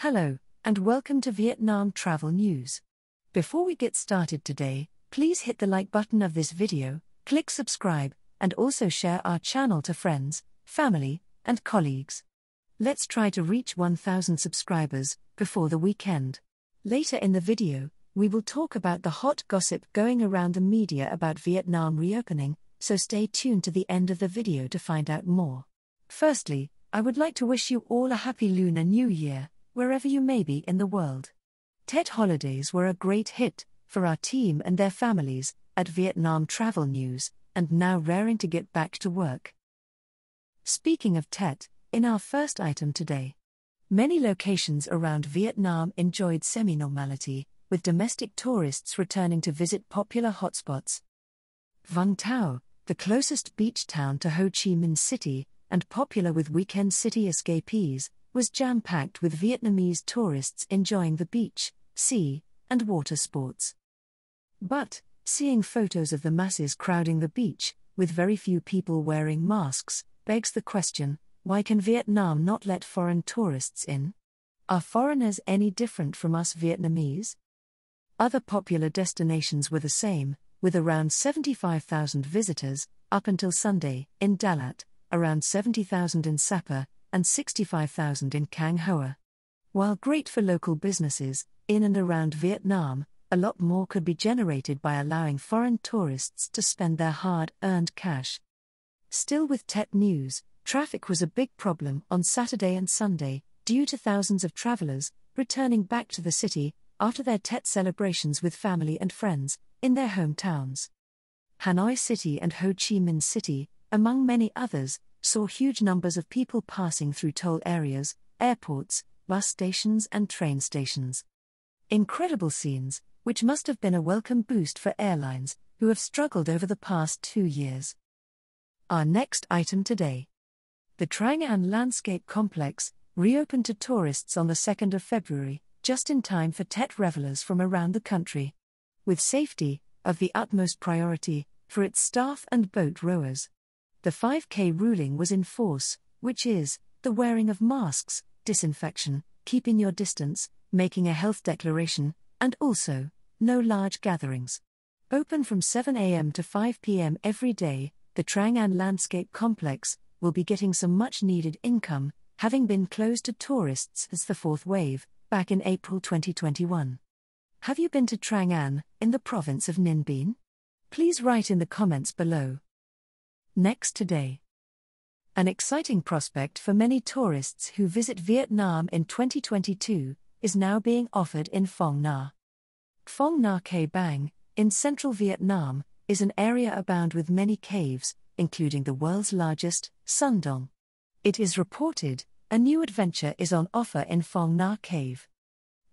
Hello, and welcome to Vietnam Travel News. Before we get started today, please hit the like button of this video, click subscribe, and also share our channel to friends, family, and colleagues. Let's try to reach 1,000 subscribers before the weekend. Later in the video, we will talk about the hot gossip going around the media about Vietnam reopening, so stay tuned to the end of the video to find out more. Firstly, I would like to wish you all a happy Lunar New Year, wherever you may be in the world. Tet holidays were a great hit for our team and their families at Vietnam Travel News, and now raring to get back to work. Speaking of Tet, in our first item today, many locations around Vietnam enjoyed semi-normality, with domestic tourists returning to visit popular hotspots. Vung Tau, the closest beach town to Ho Chi Minh City, and popular with weekend city escapees, was jam-packed with Vietnamese tourists enjoying the beach, sea, and water sports. But, seeing photos of the masses crowding the beach, with very few people wearing masks, begs the question, why can Vietnam not let foreign tourists in? Are foreigners any different from us Vietnamese? Other popular destinations were the same, with around 75,000 visitors, up until Sunday, in Dalat, around 70,000 in Sapa, and 65,000 in Cang Hoa. While great for local businesses, in and around Vietnam, a lot more could be generated by allowing foreign tourists to spend their hard-earned cash. Still with Tet news, traffic was a big problem on Saturday and Sunday, due to thousands of travelers returning back to the city after their Tet celebrations with family and friends in their hometowns. Hanoi City and Ho Chi Minh City, among many others, saw huge numbers of people passing through toll areas, airports, bus stations and train stations. Incredible scenes, which must have been a welcome boost for airlines, who have struggled over the past 2 years. Our next item today. The Trang An Landscape Complex reopened to tourists on the 2nd of February, just in time for Tet revelers from around the country. With safety of the utmost priority for its staff and boat rowers. The 5K ruling was in force, which is the wearing of masks, disinfection, keeping your distance, making a health declaration, and also no large gatherings. Open from 7 a.m. to 5 p.m. every day, the Trang An Landscape Complex will be getting some much-needed income, having been closed to tourists since the fourth wave, back in April 2021. Have you been to Trang An, in the province of Ninh Binh? Please write in the comments below. Next today. An exciting prospect for many tourists who visit Vietnam in 2022 is now being offered in Fongna. Fongna Cave, in central Vietnam, is an area abound with many caves, including the world's largest, Sun Dong. It is reported, a new adventure is on offer in Fongna Cave.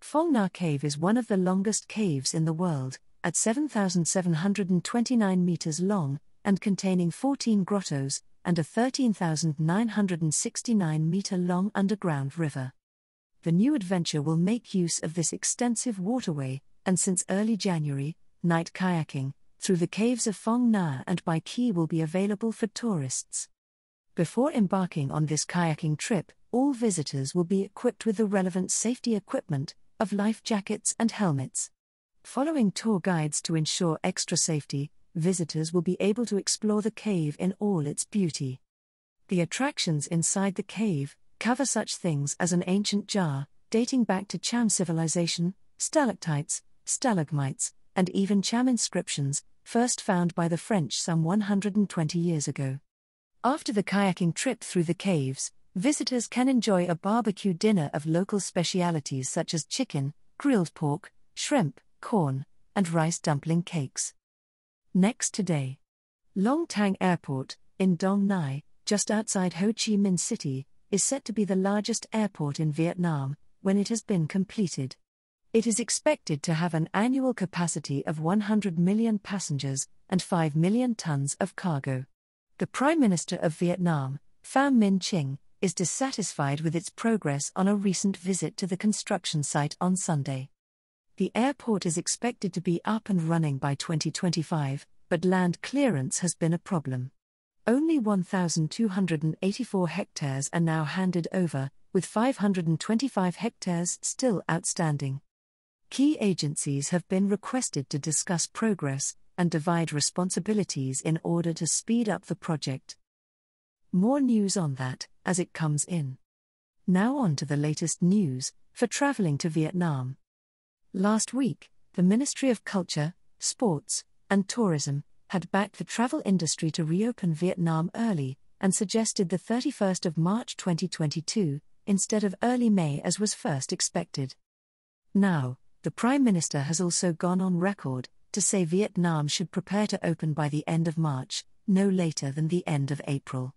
Fongna Cave is one of the longest caves in the world, at 7,729 meters long, and containing 14 grottos, and a 13,969-meter-long underground river. The new adventure will make use of this extensive waterway, and since early January, night kayaking through the caves of Phong Nha and Bai Ki will be available for tourists. Before embarking on this kayaking trip, all visitors will be equipped with the relevant safety equipment of life jackets and helmets. Following tour guides to ensure extra safety, visitors will be able to explore the cave in all its beauty. The attractions inside the cave cover such things as an ancient jar, dating back to Cham civilization, stalactites, stalagmites, and even Cham inscriptions, first found by the French some 120 years ago. After the kayaking trip through the caves, visitors can enjoy a barbecue dinner of local specialities such as chicken, grilled pork, shrimp, corn, and rice dumpling cakes. Next today. Long Tang Airport, in Dongnae, just outside Ho Chi Minh City, is set to be the largest airport in Vietnam, when it has been completed. It is expected to have an annual capacity of 100 million passengers, and 5 million tons of cargo. The Prime Minister of Vietnam, Pham Minh Chinh, is dissatisfied with its progress on a recent visit to the construction site on Sunday. The airport is expected to be up and running by 2025, but land clearance has been a problem. Only 1,284 hectares are now handed over, with 525 hectares still outstanding. Key agencies have been requested to discuss progress and divide responsibilities in order to speed up the project. More news on that as it comes in. Now on to the latest news for traveling to Vietnam. Last week, the Ministry of Culture, Sports, and Tourism had backed the travel industry to reopen Vietnam early and suggested the 31st of March 2022 instead of early May as was first expected. Now, the Prime Minister has also gone on record to say Vietnam should prepare to open by the end of March, no later than the end of April.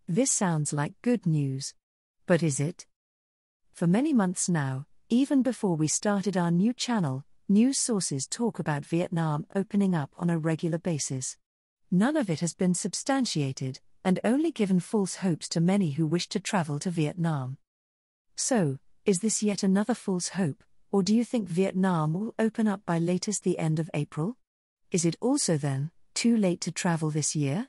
This sounds like good news. But is it? For many months now, even before we started our new channel, news sources talk about Vietnam opening up on a regular basis. None of it has been substantiated, and only given false hopes to many who wish to travel to Vietnam. So, is this yet another false hope, or do you think Vietnam will open up by latest the end of April? Is it also then too late to travel this year?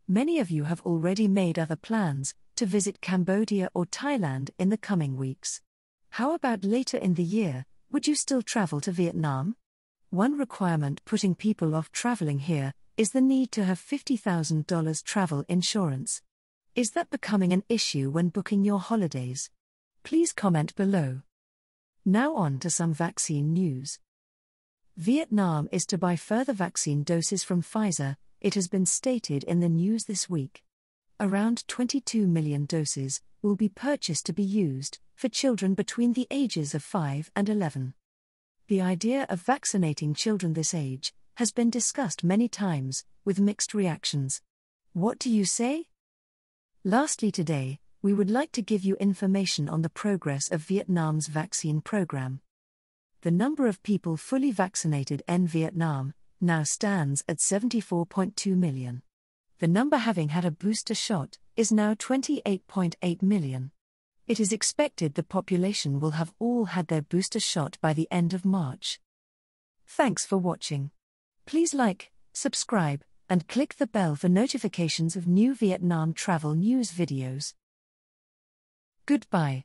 Many of you have already made other plans to visit Cambodia or Thailand in the coming weeks. How about later in the year? Would you still travel to Vietnam? One requirement putting people off traveling here is the need to have $50,000 travel insurance. Is that becoming an issue when booking your holidays? Please comment below. Now on to some vaccine news. Vietnam is to buy further vaccine doses from Pfizer, it has been stated in the news this week. Around 22 million doses will be purchased to be used for children between the ages of 5 and 11. The idea of vaccinating children this age has been discussed many times, with mixed reactions. What do you say? Lastly today, we would like to give you information on the progress of Vietnam's vaccine program. The number of people fully vaccinated in Vietnam now stands at 74.2 million. The number having had a booster shot is now 28.8 million. It is expected the population will have all had their booster shot by the end of March. Thanks for watching. Please like, subscribe, and click the bell for notifications of new Vietnam travel news videos. Goodbye.